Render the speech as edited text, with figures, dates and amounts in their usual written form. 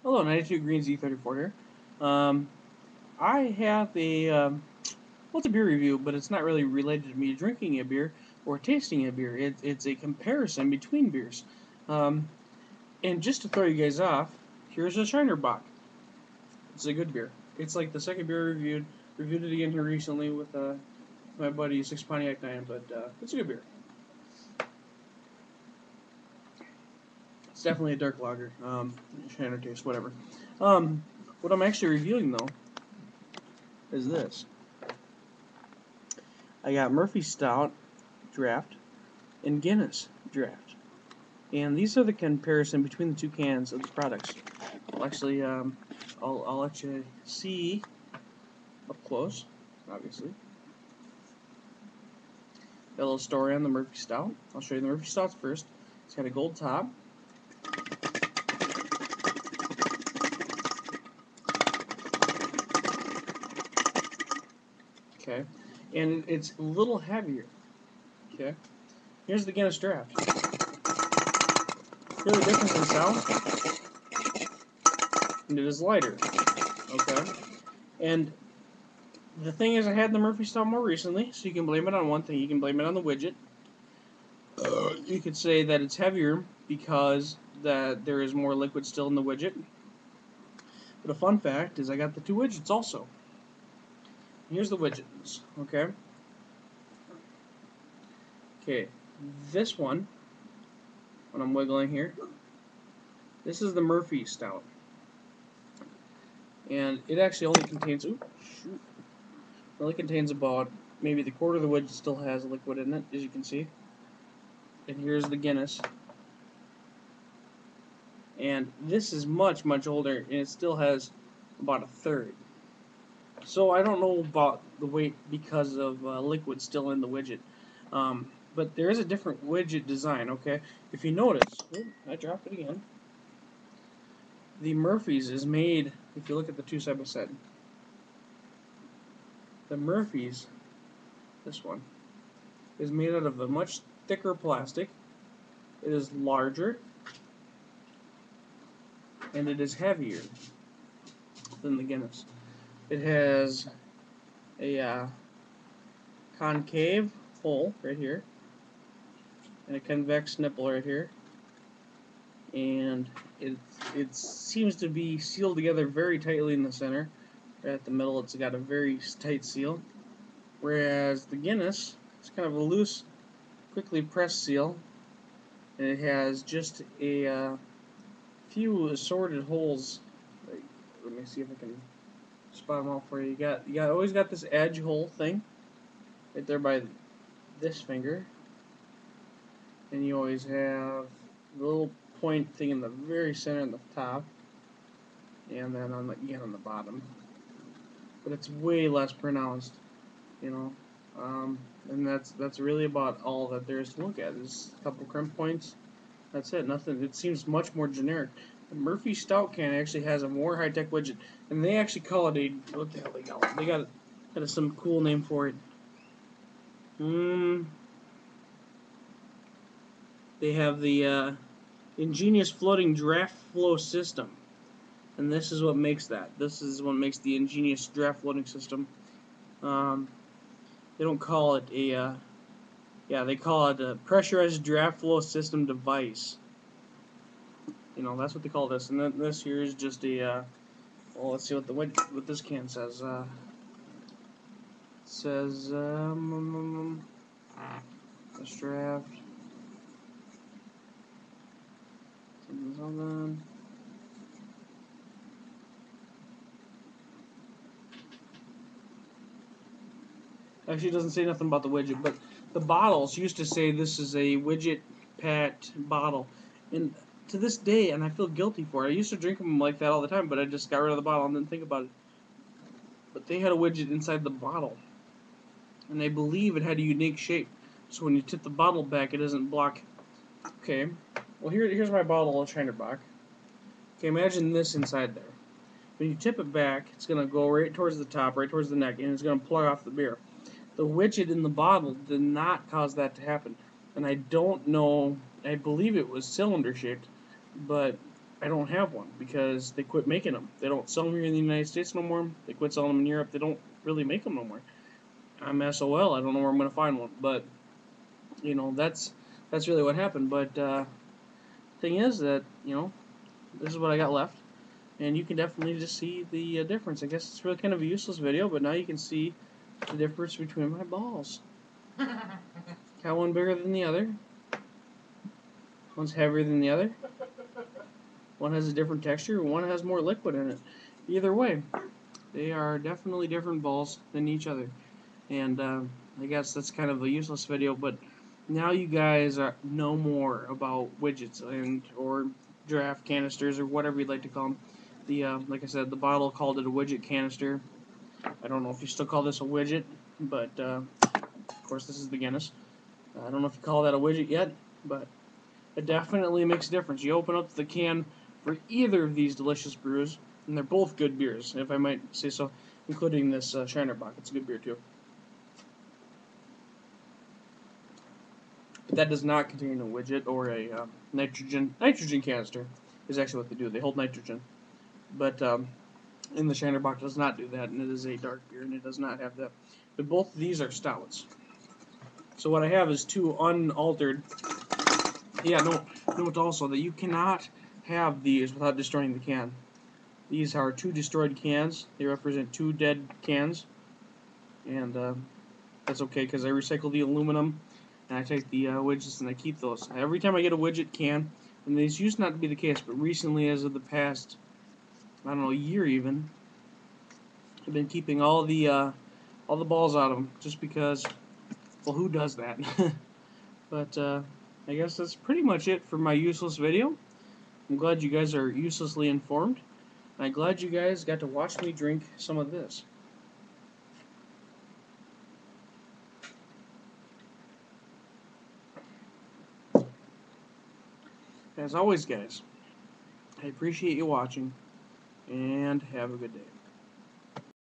Hello, 92 Green Z34 here. I have a, well, it's a beer review, but it's not really related to me drinking a beer or tasting a beer. It's a comparison between beers. Um, and just to throw you guys off, here's a Shiner Bock. It's a good beer. It's like the second beer I reviewed. Reviewed it again here recently with my buddy 6 Pontiac 9, but it's a good beer. It's definitely a dark lager. Shiner taste, whatever. What I'm actually reviewing, though, is this. I got Murphy Stout Draft and Guinness Draft. And these are the comparison between the two cans of the products. Well, actually, I'll let you see up close, obviously. Got a little story on the Murphy Stout. I'll show you the Murphy Stouts first. It's got a gold top. Okay, and it's a little heavier. Okay, here's the Guinness Draft. Hear the difference in sound? And it is lighter. Okay, and the thing is, I had the Murphy Stout more recently, so you can blame it on one thing. You can blame it on the widget. You could say that it's heavier because that there is more liquid still in the widget. But a fun fact is I got the two widgets also. Here's the widgets, okay? Okay, this one, when I'm wiggling here, this is the Murphy Stout. And it actually only contains, only contains about maybe the quarter of the widget still has liquid in it, as you can see. And here's the Guinness. And this is much, much older, and it still has about a third. So I don't know about the weight because of liquid still in the widget. But there is a different widget design, okay? If you notice, I dropped it again. The Murphy's is made, if you look at the two side by side, the Murphy's, this one, is made out of a much thicker plastic. It is larger, and it is heavier than the Guinness. It has a concave hole right here, and a convex nipple right here, and it seems to be sealed together very tightly in the center. Right at the middle, it's got a very tight seal, whereas the Guinness, it's kind of a loose, quickly pressed seal, and it has just a few assorted holes. Let me see if I can spot them all for you. You got always got this edge hole thing right there by this finger, and you always have the little point thing in the very center in the top, and then again on the bottom. But it's way less pronounced, you know. And that's really about all that there is to look at. There's a couple crimp points. That's it. Nothing. It seems much more generic. The Murphy Stout can actually has a more high-tech widget, and they actually call it a, what the hell they call it? They got some cool name for it. They have the ingenious floating draft flow system, and this is what makes that. This is what makes the ingenious draft floating system. They don't call it a, they call it a pressurized draft flow system device. You know, that's what they call this. And then this here is just a, well, let's see what this can says. It says, this draft. Something. Actually, it doesn't say nothing about the widget, but the bottles used to say this is a widget packed bottle. And to this day, and I feel guilty for it. I used to drink them like that all the time, but I just got rid of the bottle and didn't think about it. But they had a widget inside the bottle, and I believe it had a unique shape. So when you tip the bottle back, it doesn't block. Okay, well here's my bottle of Shiner Bock. Okay, imagine this inside there. When you tip it back, it's going to go right towards the top, right towards the neck, and it's going to plug off the beer. The widget in the bottle did not cause that to happen. And I don't know, I believe it was cylinder shaped, but I don't have one because they quit making them. They don't sell them here in the United States no more. They quit selling them in Europe. They don't really make them no more. I'm SOL. I don't know where I'm going to find one, but you know that's really what happened. But thing is that this is what I got left, and you can definitely just see the difference. I guess it's really kind of a useless video, but now you can see the difference between my balls. Got one bigger than the other. One's heavier than the other. One has a different texture, and one has more liquid in it. Either way, they are definitely different balls than each other. And I guess that's kind of a useless video, but now you guys know more about widgets and or draft canisters or whatever you'd like to call them. The like I said, the bottle called it a widget canister. I don't know if you still call this a widget, but of course this is the Guinness. I don't know if you call that a widget yet, but it definitely makes a difference. You open up the can for either of these delicious brews, and they're both good beers, if I might say so, including this Shiner Bock. It's a good beer too. But that does not contain a widget or a nitrogen canister. Is actually what they do. They hold nitrogen, but in the Shiner Bock does not do that, and it is a dark beer, and it does not have that. But both of these are stouts. So what I have is two unaltered. Yeah, note also that you cannot have these without destroying the can. These are two destroyed cans. They represent two dead cans, and that's okay because I recycle the aluminum, and I take the widgets and I keep those. Every time I get a widget can, and these used not to be the case, but recently, as of the past, I don't know, year even, I've been keeping all the balls out of them just because. Well, who does that? But I guess that's pretty much it for my useless video. I'm glad you guys are uselessly informed. I'm glad you guys got to watch me drink some of this. As always, guys, I appreciate you watching, and have a good day.